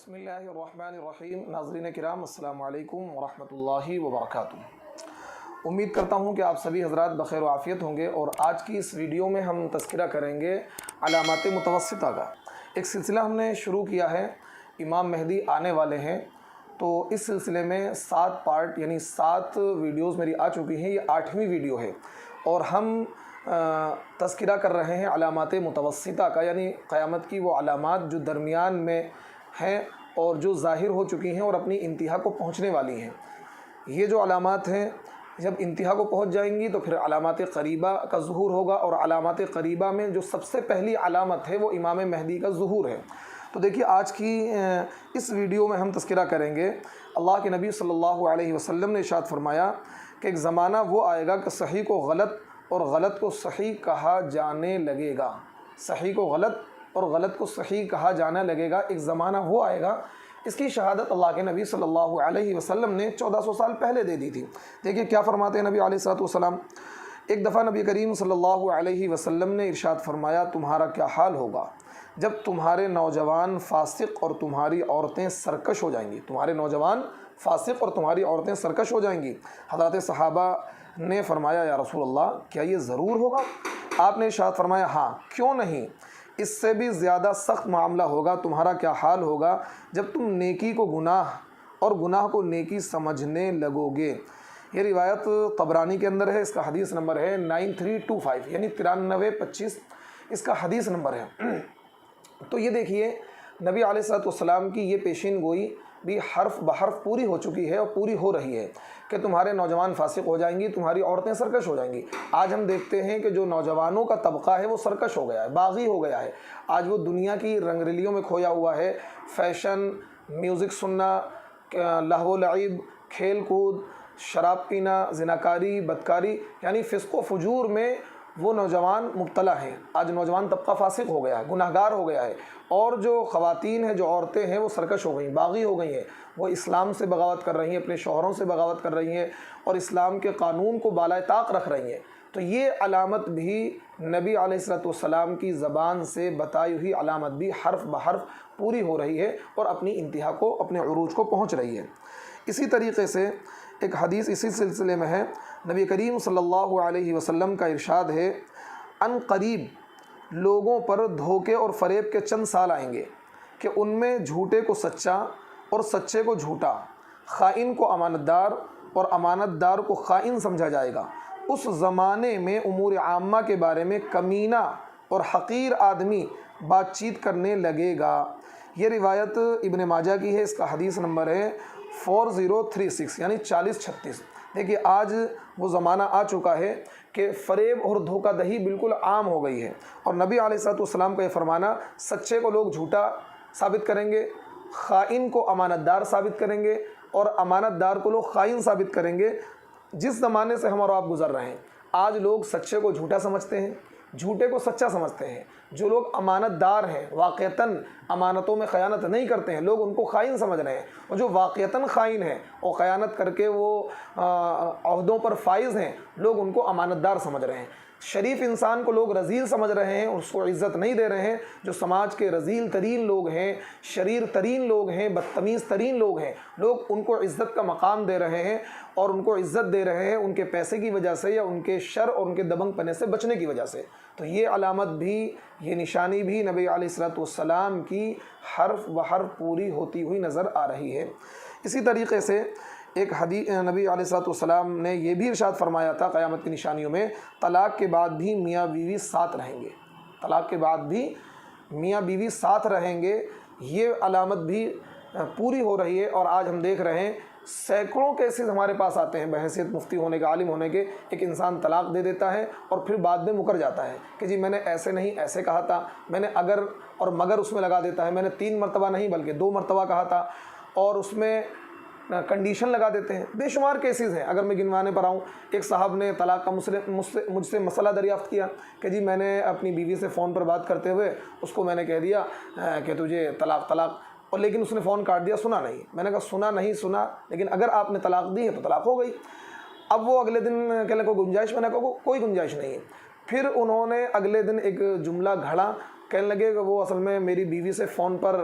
بسم اللہ الرحمن الرحیم۔ ناظرین کرام السلام علیکم ورحمۃ اللہ وبرکاتہ۔ امید کرتا ہوں کہ آپ سبھی حضرات بخیر و عافیت ہوں گے، اور آج کی اس ویڈیو میں ہم تذکرہ کریں گے علامات متوسطہ کا۔ ایک سلسلہ ہم نے شروع کیا ہے، امام مہدی آنے والے ہیں، تو اس سلسلے میں 7 پارٹ یعنی 7 ویڈیوز میری آ چکی ہیں، یہ 8ویں ویڈیو ہے، اور ہم تذکرہ کر رہے ہیں علامات متوسطہ کا، یعنی قیامت کی وہ علامات جو درمیان میں ہیں اور جو ظاہر ہو چکی ہیں اور اپنی انتہا کو پہنچنے والی ہیں۔ یہ جو علامات ہیں جب انتہا کو پہنچ جائیں گی تو پھر علامات قریبہ کا ظہور ہوگا، اور علامات قریبہ میں جو سب سے پہلی علامت ہے وہ امام مہدی کا ظہور ہے۔ تو دیکھیے آج کی اس ویڈیو میں ہم تذکرہ کریں گے، اللہ کے نبی صلی اللہ علیہ وسلم نے ارشاد فرمایا کہ ایک زمانہ وہ آئے گا کہ صحیح کو غلط اور غلط کو صحیح کہا جانے لگے گا، صحیح کو غلط اور غلط کو صحیح کہا جانے لگے گا۔ ایک زمانہ وہ آئے گا، اس کی شہادت اللہ کے نبی صلی اللہ علیہ وسلم نے 1400 سال پہلے دے دی تھی۔ دیکھیے کیا فرماتے ہیں نبی علیہ الصلوۃ والسلام۔ ایک دفعہ نبی کریم صلی اللہ علیہ وسلم نے ارشاد فرمایا، تمہارا کیا حال ہوگا جب تمہارے نوجوان فاسق اور تمہاری عورتیں سرکش ہو جائیں گی۔ تمہارے نوجوان فاسق اور تمہاری عورتیں سرکش ہو جائیں گی۔ حضرات صحابہ نے فرمایا، یا رسول اللہ کیا یہ ضرور ہوگا؟ آپ نے ارشاد فرمایا، ہاں کیوں نہیں، اس سے بھی زیادہ سخت معاملہ ہوگا۔ تمہارا کیا حال ہوگا جب تم نیکی کو گناہ اور گناہ کو نیکی سمجھنے لگو گے۔ یہ روایت طبرانی کے اندر ہے، اس کا حدیث نمبر ہے 9325 یعنی 9325 اس کا حدیث نمبر ہے۔ تو یہ دیکھیے نبی علیہ الصلوۃ والسلام کی یہ پیشین گوئی بھی حرف بحرف پوری ہو چکی ہے اور پوری ہو رہی ہے کہ تمہارے نوجوان فاسق ہو جائیں گی، تمہاری عورتیں سرکش ہو جائیں گی۔ آج ہم دیکھتے ہیں کہ جو نوجوانوں کا طبقہ ہے وہ سرکش ہو گیا ہے، باغی ہو گیا ہے۔ آج وہ دنیا کی رنگ رلیوں میں کھویا ہوا ہے، فیشن، میوزک سننا، لہو و لعب، کھیل کود، شراب پینا، زناکاری، بدکاری، یعنی فسق و فجور میں وہ نوجوان مبتلا ہیں۔ آج نوجوان طبقہ فاسق ہو گیا ہے، گناہگار ہو گیا ہے، اور جو خواتین ہیں، جو عورتیں ہیں، وہ سرکش ہو گئیں، باغی ہو گئی ہیں۔ وہ اسلام سے بغاوت کر رہی ہیں، اپنے شوہروں سے بغاوت کر رہی ہیں، اور اسلام کے قانون کو بالائے طاق رکھ رہی ہیں۔ تو یہ علامت بھی نبی علیہ الصلوۃ والسلام کی زبان سے بتائی ہوئی علامت بھی حرف بحرف پوری ہو رہی ہے اور اپنی انتہا کو، اپنے عروج کو پہنچ رہی ہے۔ اسی طریقے سے ایک حدیث اسی سلسلے میں ہے، نبی کریم صلی اللہ علیہ وسلم کا ارشاد ہے، ان قریب لوگوں پر دھوکے اور فریب کے چند سال آئیں گے کہ ان میں جھوٹے کو سچا اور سچے کو جھوٹا، خائن کو امانت دار اور امانت دار کو خائن سمجھا جائے گا۔ اس زمانے میں امور عامہ کے بارے میں کمینہ اور حقیر آدمی بات چیت کرنے لگے گا۔ یہ روایت ابن ماجہ کی ہے، اس کا حدیث نمبر ہے 4036 یعنی 4036۔ دیکھیے آج وہ زمانہ آ چکا ہے کہ فریب اور دھوکہ دہی بالکل عام ہو گئی ہے، اور نبی علیہ الصلوۃ والسلام کا یہ فرمانا، سچے کو لوگ جھوٹا ثابت کریں گے، خائن کو امانت دار ثابت کریں گے، اور امانت دار کو لوگ خائن ثابت کریں گے۔ جس زمانے سے ہم اور آپ گزر رہے ہیں، آج لوگ سچے کو جھوٹا سمجھتے ہیں، جھوٹے کو سچا سمجھتے ہیں۔ جو لوگ امانت دار ہیں، واقعتاً امانتوں میں خیانت نہیں کرتے ہیں، لوگ ان کو خائن سمجھ رہے ہیں، اور جو واقعتاً خائن ہیں اور خیانت کر کے وہ عہدوں پر فائز ہیں، لوگ ان کو امانت دار سمجھ رہے ہیں۔ شریف انسان کو لوگ رذیل سمجھ رہے ہیں، اس کو عزت نہیں دے رہے ہیں۔ جو سماج کے رذیل ترین لوگ ہیں، شریر ترین لوگ ہیں، بدتمیز ترین لوگ ہیں، لوگ ان کو عزت کا مقام دے رہے ہیں، اور ان کو عزت دے رہے ہیں ان کے پیسے کی وجہ سے، یا ان کے شر اور ان کے دبنگ پنے سے بچنے کی وجہ سے۔ تو یہ علامت بھی، یہ نشانی بھی نبی علیہ الصلوۃ والسلام کی حرف بحرف پوری ہوتی ہوئی نظر آ رہی ہے۔ اسی طریقے سے ایک حدیث نبی علیہ الصلوۃ والسلام نے یہ بھی ارشاد فرمایا تھا قیامت کی نشانیوں میں، طلاق کے بعد بھی میاں بیوی ساتھ رہیں گے، طلاق کے بعد بھی میاں بیوی ساتھ رہیں گے۔ یہ علامت بھی پوری ہو رہی ہے، اور آج ہم دیکھ رہے ہیں سینکڑوں کیسز ہمارے پاس آتے ہیں، بحیثیت مفتی ہونے کے، عالم ہونے کے، ایک انسان طلاق دے دیتا ہے اور پھر بعد میں مکر جاتا ہے کہ جی میں نے ایسے نہیں ایسے کہا تھا، میں نے اگر اور مگر اس میں لگا دیتا ہے، میں نے 3 مرتبہ نہیں بلکہ 2 مرتبہ کہا تھا، اور اس میں کنڈیشن لگا دیتے ہیں۔ بے شمار کیسز ہیں، اگر میں گنوانے پر آؤں۔ ایک صاحب نے طلاق کا مجھ سے مسئلہ دریافت کیا کہ جی میں نے اپنی بیوی سے فون پر بات کرتے ہوئے اس کو میں نے کہہ دیا کہ تجھے طلاق طلاق، اور لیکن اس نے فون کاٹ دیا، سنا نہیں۔ میں نے کہا سنا نہیں سنا، لیکن اگر آپ نے طلاق دی ہے تو طلاق ہو گئی۔ اب وہ اگلے دن کہنے کو گنجائش، میں نے کہا کوئی گنجائش نہیں ہے۔ پھر انہوں نے اگلے دن ایک جملہ گھڑا، کہنے لگے کہ وہ اصل میں میری بیوی سے فون پر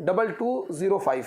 2205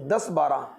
1012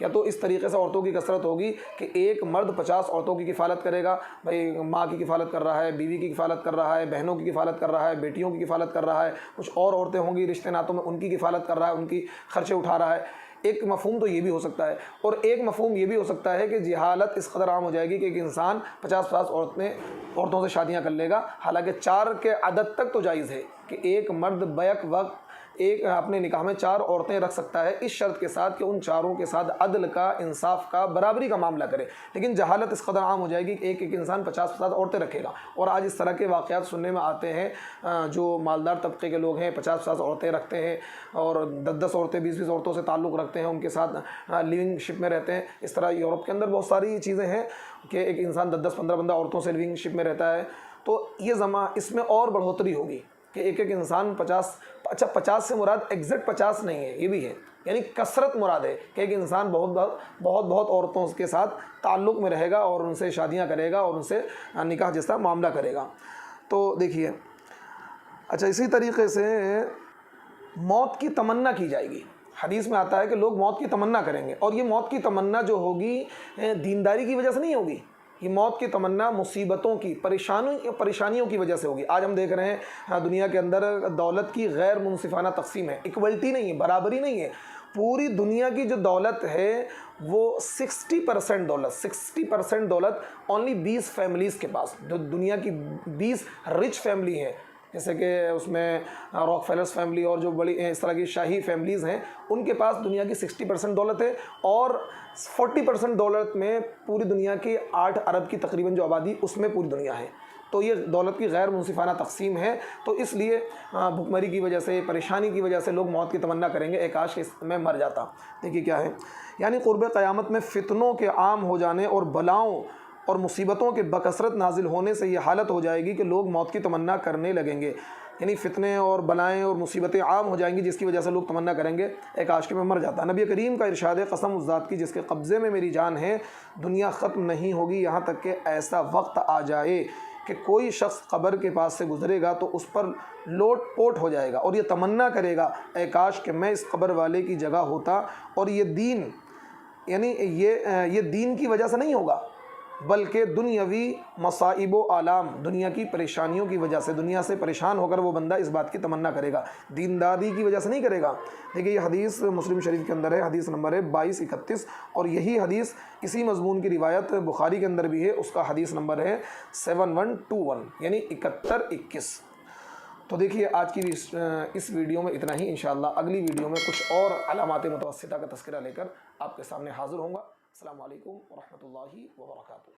یا تو اس طریقے سے عورتوں کی کثرت ہوگی کہ ایک مرد 50 عورتوں کی کفالت کرے گا، بھائی ماں کی کفالت کر رہا ہے، بیوی کی کفالت کر رہا ہے، بہنوں کی کفالت کر رہا ہے، بیٹیوں کی کفالت کر رہا ہے، کچھ اور عورتیں ہوں گی رشتے ناتوں میں ان کی کفالت کر رہا ہے، ان کی خرچے اٹھا رہا ہے۔ ایک مفہوم تو یہ بھی ہو سکتا ہے، اور ایک مفہوم یہ بھی ہو سکتا ہے کہ جہالت اس قدر عام ہو جائے گی کہ ایک انسان 50 عورتوں سے شادیاں کر لے گا، حالانکہ 4 کے عدد تک تو جائز ہے کہ ایک مرد بیک وقت ایک اپنے نکاح میں 4 عورتیں رکھ سکتا ہے، اس شرط کے ساتھ کہ ان چاروں کے ساتھ عدل کا، انصاف کا، برابری کا معاملہ کرے۔ لیکن جہالت اس قدر عام ہو جائے گی کہ ایک انسان 50 عورتیں رکھے گا، اور آج اس طرح کے واقعات سننے میں آتے ہیں۔ جو مالدار طبقے کے لوگ ہیں 50 عورتیں رکھتے ہیں، اور 10 عورتیں 20 عورتوں سے تعلق رکھتے ہیں، ان کے ساتھ لیونگ شپ میں رہتے ہیں۔ اس طرح یورپ کے اندر بہت ساری چیزیں ہیں کہ ایک انسان 10-15 عورتوں سے لیونگ شپ میں رہتا ہے۔ تو یہ اس میں اور بڑھوتری ہوگی کہ ایک انسان 50 سے مراد ایگزیکٹ 50 نہیں ہے، یہ بھی ہے، یعنی کثرت مراد ہے کہ ایک انسان بہت عورتوں کے ساتھ تعلق میں رہے گا اور ان سے شادیاں کرے گا اور ان سے نکاح جیسا معاملہ کرے گا۔ تو دیکھیے، اچھا اسی طریقے سے موت کی تمنا کی جائے گی۔ حدیث میں آتا ہے کہ لوگ موت کی تمنا کریں گے، اور یہ موت کی تمنا جو ہوگی دینداری کی وجہ سے نہیں ہوگی، یہ موت کی تمنا مصیبتوں کی، پریشانیوں کی وجہ سے ہوگی۔ آج ہم دیکھ رہے ہیں دنیا کے اندر دولت کی غیر منصفانہ تقسیم ہے، ایکولٹی نہیں ہے، برابری نہیں ہے۔ پوری دنیا کی جو دولت ہے وہ 60% دولت اونلی 20 فیملیز کے پاس، جو دنیا کی 20 رچ فیملی ہیں، جیسے کہ اس میں راک فیلرز فیملی اور جو بڑی اس طرح کی شاہی فیملیز ہیں، ان کے پاس دنیا کی 60% دولت ہے، اور 40% دولت میں پوری دنیا کی 8 ارب کی تقریباً جو آبادی اس میں پوری دنیا ہے۔ تو یہ دولت کی غیر منصفانہ تقسیم ہے، تو اس لیے بھوک مری کی وجہ سے، پریشانی کی وجہ سے لوگ موت کی تمنا کریں گے، ایک کاش میں مر جاتا۔ دیکھیے کیا ہے، یعنی قرب قیامت میں فتنوں کے عام ہو جانے اور بلاؤں اور مصیبتوں کے بکثرت نازل ہونے سے یہ حالت ہو جائے گی کہ لوگ موت کی تمنا کرنے لگیں گے، یعنی فتنے اور بلائیں اور مصیبتیں عام ہو جائیں گی، جس کی وجہ سے لوگ تمنا کریں گے اے کاش کہ میں مر جاتا۔ نبی کریم کا ارشاد ہے، قسم اس ذات کی جس کے قبضے میں میری جان ہے، دنیا ختم نہیں ہوگی یہاں تک کہ ایسا وقت آ جائے کہ کوئی شخص قبر کے پاس سے گزرے گا تو اس پر لوٹ پوٹ ہو جائے گا، اور یہ تمنا کرے گا اے کاش کہ میں اس قبر والے کی جگہ ہوتا، اور یہ دین، یعنی یہ دین کی وجہ سے نہیں ہوگا، بلکہ دنیاوی مصائب و آلام، دنیا کی پریشانیوں کی وجہ سے، دنیا سے پریشان ہو کر وہ بندہ اس بات کی تمنا کرے گا، دینداری کی وجہ سے نہیں کرے گا۔ دیکھیے یہ حدیث مسلم شریف کے اندر ہے، حدیث نمبر ہے 2231، اور یہی حدیث اسی مضمون کی روایت بخاری کے اندر بھی ہے، اس کا حدیث نمبر ہے 7121، یعنی 7121۔ تو دیکھیے آج کی اس ویڈیو میں اتنا ہی، انشاءاللہ اگلی ویڈیو میں کچھ اور علامات متوسطہ کا تذکرہ لے کر آپ کے سامنے حاضر ہوں گا۔ السلام علیکم ورحمۃ اللہ وبرکاتہ۔